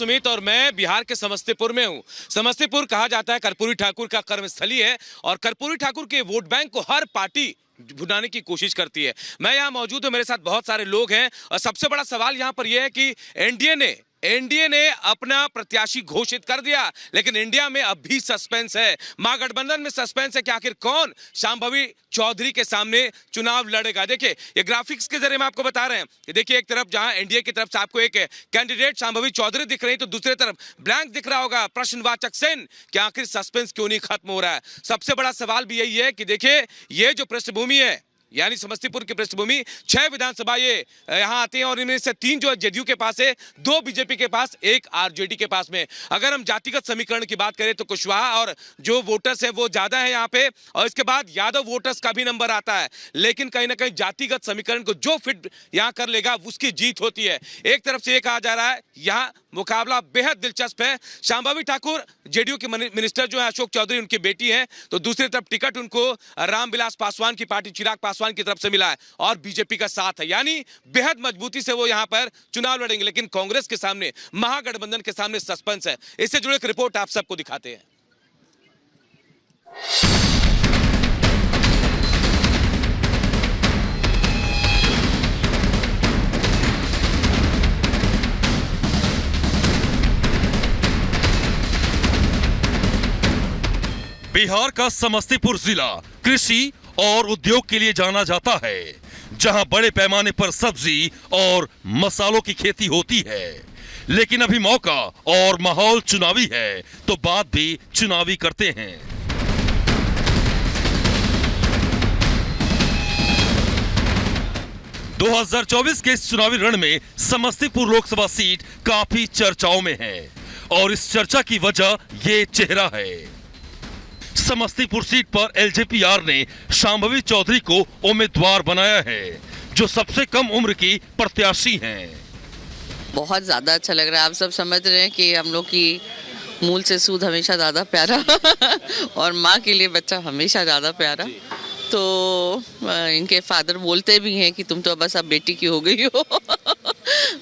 सुमित और मैं बिहार के समस्तीपुर में हूँ। समस्तीपुर कहा जाता है कर्पूरी ठाकुर का कर्मस्थली है और कर्पूरी ठाकुर के वोट बैंक को हर पार्टी भुनाने की कोशिश करती है। मैं यहाँ मौजूद हूँ, मेरे साथ बहुत सारे लोग हैं और सबसे बड़ा सवाल यहाँ पर यह है कि एनडीए ने अपना प्रत्याशी घोषित कर दिया, लेकिन इंडिया में अब भी सस्पेंस है। महागठबंधन में सस्पेंस है कि आखिर कौन शांभवी चौधरी के सामने चुनाव लड़ेगा। देखिए, ये ग्राफिक्स के जरिए मैं आपको बता रहे हैं कि देखिए, एक तरफ जहां एनडीए की तरफ से आपको एक कैंडिडेट शांभवी चौधरी दिख रही है, तो दूसरी तरफ ब्लैंक दिख रहा होगा, प्रश्नवाचक चिन्ह कि आखिर सस्पेंस क्यों नहीं खत्म हो रहा है। सबसे बड़ा सवाल भी यही है कि देखिए, ये जो पृष्ठभूमि है यानी समस्तीपुर की पृष्ठभूमि, 6 विधानसभा ये यहां आते हैं और इनमें से 3 जो जेडीयू के पास है, 2 बीजेपी के पास, 1 आरजेडी के पास में। अगर हम जातिगत समीकरण की बात करें तो कुशवाहा और जो वोटर्स है वो ज्यादा है यहाँ पे, और इसके बाद यादव वोटर्स का भी नंबर आता है। लेकिन कहीं ना कहीं जातिगत समीकरण को जो फिट यहाँ कर लेगा उसकी जीत होती है। एक तरफ से ये कहा जा रहा है यहाँ मुकाबला बेहद दिलचस्प है। शांभवी ठाकुर जेडीयू के मिनिस्टर जो है अशोक चौधरी, उनकी बेटी है, तो दूसरी तरफ टिकट उनको रामविलास पासवान की पार्टी चिराग पासवान की तरफ से मिला है और बीजेपी का साथ है, यानी बेहद मजबूती से वो यहां पर चुनाव लड़ेंगे। लेकिन कांग्रेस के सामने, महागठबंधन के सामने सस्पेंस है। इससे जुड़े एक रिपोर्ट आप सबको दिखाते हैं। बिहार का समस्तीपुर जिला कृषि और उद्योग के लिए जाना जाता है, जहां बड़े पैमाने पर सब्जी और मसालों की खेती होती है। लेकिन अभी मौका और माहौल चुनावी है, तो बात भी चुनावी करते हैं। – 2024 के इस चुनावी रण में समस्तीपुर लोकसभा सीट काफी चर्चाओं में है और इस चर्चा की वजह ये चेहरा है। समस्तीपुर सीट पर एलजेपीआर ने शांभवी चौधरी को उम्मीदवार बनाया है, जो सबसे कम उम्र की प्रत्याशी हैं। बहुत ज्यादा अच्छा लग रहा है। आप सब समझ रहे हैं कि हम लोग की मूल से सूद हमेशा ज्यादा प्यारा और माँ के लिए बच्चा हमेशा ज्यादा प्यारा। तो इनके फादर बोलते भी हैं कि तुम तो बस अब बेटी की हो गई हो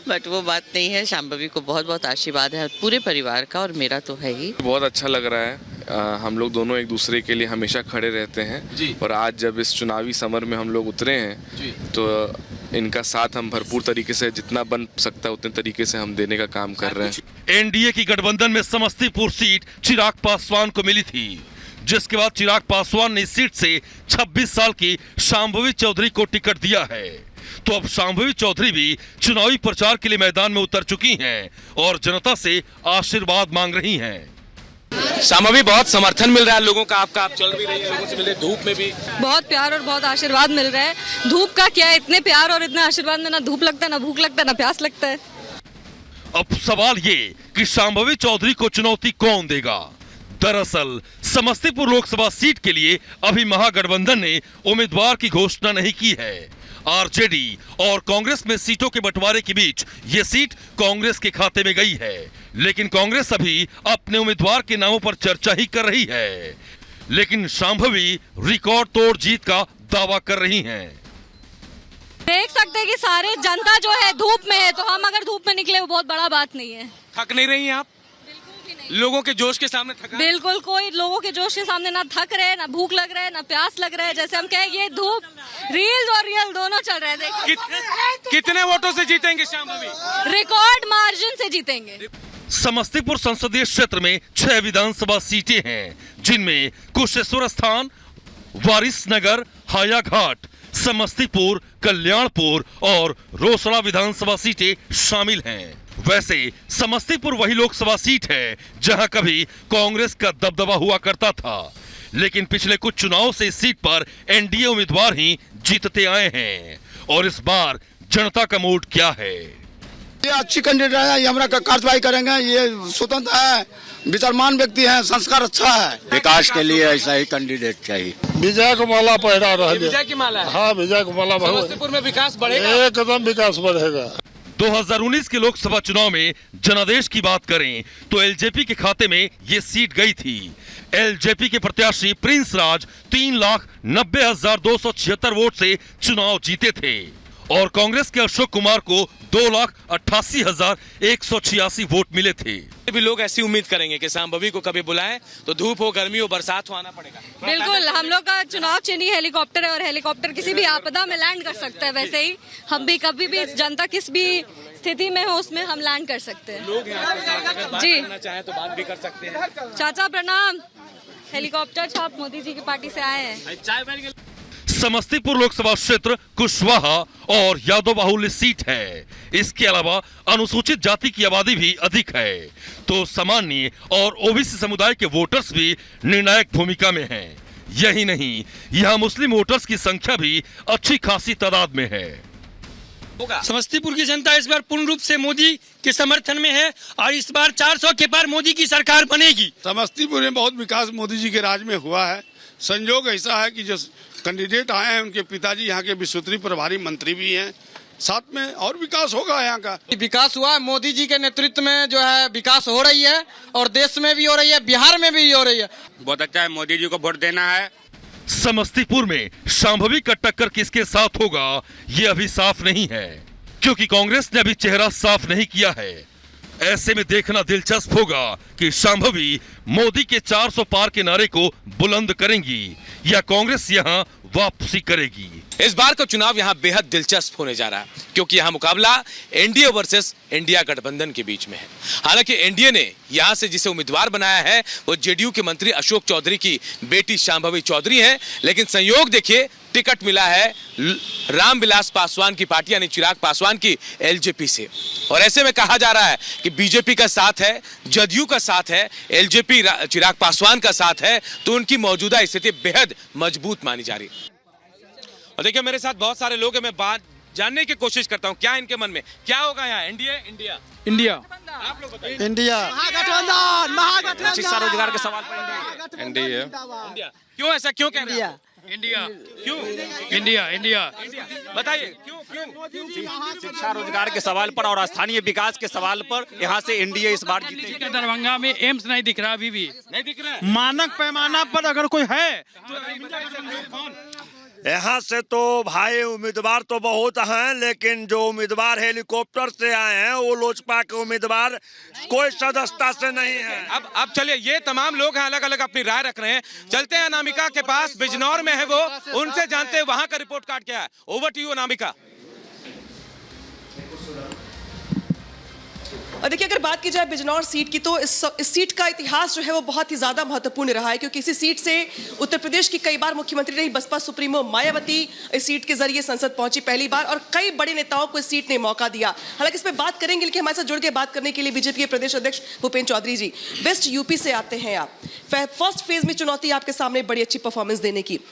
बट वो बात नहीं है। शांभवी को बहुत बहुत आशीर्वाद है पूरे परिवार का, और मेरा तो है ही। बहुत अच्छा लग रहा है। हम लोग दोनों एक दूसरे के लिए हमेशा खड़े रहते हैं और आज जब इस चुनावी समर में हम लोग उतरे हैं तो इनका साथ हम भरपूर तरीके से, जितना बन सकता है उतने तरीके से हम देने का काम कर रहे हैं। एनडीए की गठबंधन में समस्तीपुर सीट चिराग पासवान को मिली थी, जिसके बाद चिराग पासवान ने इस सीट से 26 साल की शांभवी चौधरी को टिकट दिया है। तो अब शांभवी चौधरी भी चुनावी प्रचार के लिए मैदान में उतर चुकी हैं और जनता से आशीर्वाद मांग रही हैं। शांभवी, बहुत समर्थन मिल रहा है लोगों का आपका, आप चल भी रही है, लोगों से मिले, धूप में भी बहुत प्यार और बहुत आशीर्वाद मिल रहा है। धूप का क्या है, इतने प्यार और इतने आशीर्वाद में ना धूप लगता है, ना भूख लगता है, ना प्यास लगता है। अब सवाल ये कि शांभवी चौधरी को चुनौती कौन देगा। दरअसल समस्तीपुर लोकसभा सीट के लिए अभी महागठबंधन ने उम्मीदवार की घोषणा नहीं की है। आरजेडी और कांग्रेस में सीटों के बंटवारे के बीच ये सीट कांग्रेस के खाते में गई है, लेकिन कांग्रेस अभी अपने उम्मीदवार के नामों पर चर्चा ही कर रही है। लेकिन शांभवी रिकॉर्ड तोड़ जीत का दावा कर रही हैं। देख सकते हैं कि सारे जनता जो है धूप में है, तो हम अगर धूप में निकले वो बहुत बड़ा बात नहीं है। थक नहीं रही हैं आप? लोगों के जोश के सामने थका? बिल्कुल, कोई लोगों के जोश के सामने ना थक रहे, ना भूख लग रहा है, ना प्यास लग रहा है। जैसे हम कहें, ये धूप रील्स और रियल दोनों चल रहे हैं। कितने वोटों से जीतेंगे शांभवी? रिकॉर्ड मार्जिन से जीतेंगे। समस्तीपुर संसदीय क्षेत्र में 6 विधानसभा सीटें हैं, जिनमें कुशेश्वर स्थान, वारिसनगर, हायाघाट, समस्तीपुर, कल्याणपुर और रोसड़ा विधानसभा सीटें शामिल हैं। वैसे समस्तीपुर वही लोकसभा सीट है जहां कभी कांग्रेस का दबदबा हुआ करता था, लेकिन पिछले कुछ चुनाव से इस सीट पर एनडीए उम्मीदवार ही जीतते आए हैं। और इस बार जनता का मूड क्या है? ये अच्छी कैंडिडेट है, ये हमारा कार्रवाई करेंगे, ये स्वतंत्र है, विचारमान व्यक्ति है, संस्कार अच्छा है। विकास के लिए ऐसा ही कैंडिडेट चाहिए। विजय को माला पहरा रहा है। विजय की माला है? हाँ, विजय को माला। समस्तीपुर में विकास बढ़ेगा, एकदम विकास बढ़ेगा। 2019 के लोकसभा चुनाव में जनादेश की बात करें तो एलजेपी के खाते में ये सीट गई थी। एलजेपी के प्रत्याशी प्रिंस राज 3,90,276 वोट से चुनाव जीते थे और कांग्रेस के अशोक कुमार को 2,88,186 वोट मिले थे। भी लोग ऐसी उम्मीद करेंगे कि शांभवी को कभी बुलाएं तो धूप हो, गर्मी हो, बरसात हो, आना पड़ेगा। बिल्कुल, हम लोग का चुनाव चिन्ह ही हेलीकॉप्टर है और हेलीकॉप्टर किसी भी आपदा में लैंड कर सकता है। वैसे ही हम भी कभी भी जनता किस भी स्थिति में हो उसमें हम लैंड कर सकते हैं। लोग यहाँ पे अगर बात जी। करना चाहें तो बात भी कर सकते हैं। चाचा प्रणाम, हेलीकॉप्टर छाप मोदी जी की पार्टी से आए हैं। समस्तीपुर लोकसभा क्षेत्र कुशवाहा और यादव बाहुल्य सीट है। इसके अलावा अनुसूचित जाति की आबादी भी अधिक है, तो सामान्य और ओबीसी समुदाय के वोटर्स भी निर्णायक भूमिका में हैं। यही नहीं, यहाँ मुस्लिम वोटर्स की संख्या भी अच्छी खासी तादाद में है। समस्तीपुर की जनता इस बार पूर्ण रूप से मोदी के समर्थन में है और इस बार 400 के पार मोदी की सरकार बनेगी। समस्तीपुर में बहुत विकास मोदी जी के राज में हुआ है। संयोग ऐसा है कि जो कैंडिडेट आए हैं उनके पिताजी यहाँ के विश्वस्तरीय प्रभारी मंत्री भी हैं, साथ में और विकास होगा यहाँ का। विकास हुआ है मोदी जी के नेतृत्व में, जो है विकास हो रही है और देश में भी हो रही है, बिहार में भी हो रही है। बहुत अच्छा है, मोदी जी को वोट देना है। समस्तीपुर में शांभवी का टक्कर किसके साथ होगा ये अभी साफ नहीं है, क्योंकि कांग्रेस ने अभी चेहरा साफ नहीं किया है। ऐसे में देखना दिलचस्प होगा कि शांभवी मोदी के 400 पार के नारे को बुलंद करेंगी या कांग्रेस यहां वापसी करेगी। इस बार का चुनाव यहाँ बेहद दिलचस्प होने जा रहा है, क्योंकि यहाँ मुकाबला एनडीए वर्सेस इंडिया गठबंधन के बीच में है। हालांकि एनडीए ने यहाँ से जिसे उम्मीदवार बनाया है वो जेडीयू के मंत्री अशोक चौधरी की बेटी शांभवी चौधरी है, लेकिन संयोग देखिए टिकट मिला है रामविलास पासवान की पार्टी यानी चिराग पासवान की एलजेपी से। और ऐसे में कहा जा रहा है कि बीजेपी का साथ है, जदयू का साथ है, एलजेपी चिराग पासवान का साथ है, तो उनकी मौजूदा स्थिति बेहद मजबूत मानी जा रही है। और देखिए मेरे साथ बहुत सारे लोग हैं, मैं बात जानने की कोशिश करता हूँ क्या इनके मन में क्या होगा। यहाँ एनडीए इंडिया इंडिया आप लोग बताइए। इंडिया शिक्षा रोजगार के सवाल पर एनडीए इंडिया क्यों, ऐसा क्यों कह रहे हैं? इंडिया क्यों इंडिया इंडिया बताइए क्यों? शिक्षा रोजगार के सवाल पर और स्थानीय विकास के सवाल पर यहाँ से एनडीए इस बार जीतेगी। दरभंगा में एम्स नहीं दिख रहा अभी भी। नहीं दिख रहा है। मानक पैमाना पर अगर कोई है यहाँ से तो भाई उम्मीदवार तो बहुत हैं, लेकिन जो उम्मीदवार हेलीकॉप्टर से आए हैं वो लोजपा के उम्मीदवार कोई सदस्यता से नहीं है। अब चलिए, ये तमाम लोग हैं, अलग अलग अपनी राय रख रहे हैं। चलते हैं अनामिका के पास, बिजनौर में है वो, उनसे जानते हैं वहां का रिपोर्ट कार्ड क्या है। Over to you Anamika. और देखिए, अगर बात की जाए बिजनौर सीट की तो इस सीट का इतिहास जो है वो बहुत ही ज़्यादा महत्वपूर्ण रहा है, क्योंकि इसी सीट से उत्तर प्रदेश की कई बार मुख्यमंत्री रही बसपा सुप्रीमो मायावती इस सीट के जरिए संसद पहुंची पहली बार, और कई बड़े नेताओं को इस सीट ने मौका दिया। हालांकि इस पर बात करेंगे, लेकिन हमारे साथ जुड़ के बात करने के लिए बीजेपी के प्रदेश अध्यक्ष भूपेंद्र चौधरी जी। वेस्ट यूपी से आते हैं आप, फर्स्ट फेज में चुनौती आपके सामने बड़ी अच्छी परफॉर्मेंस देने की,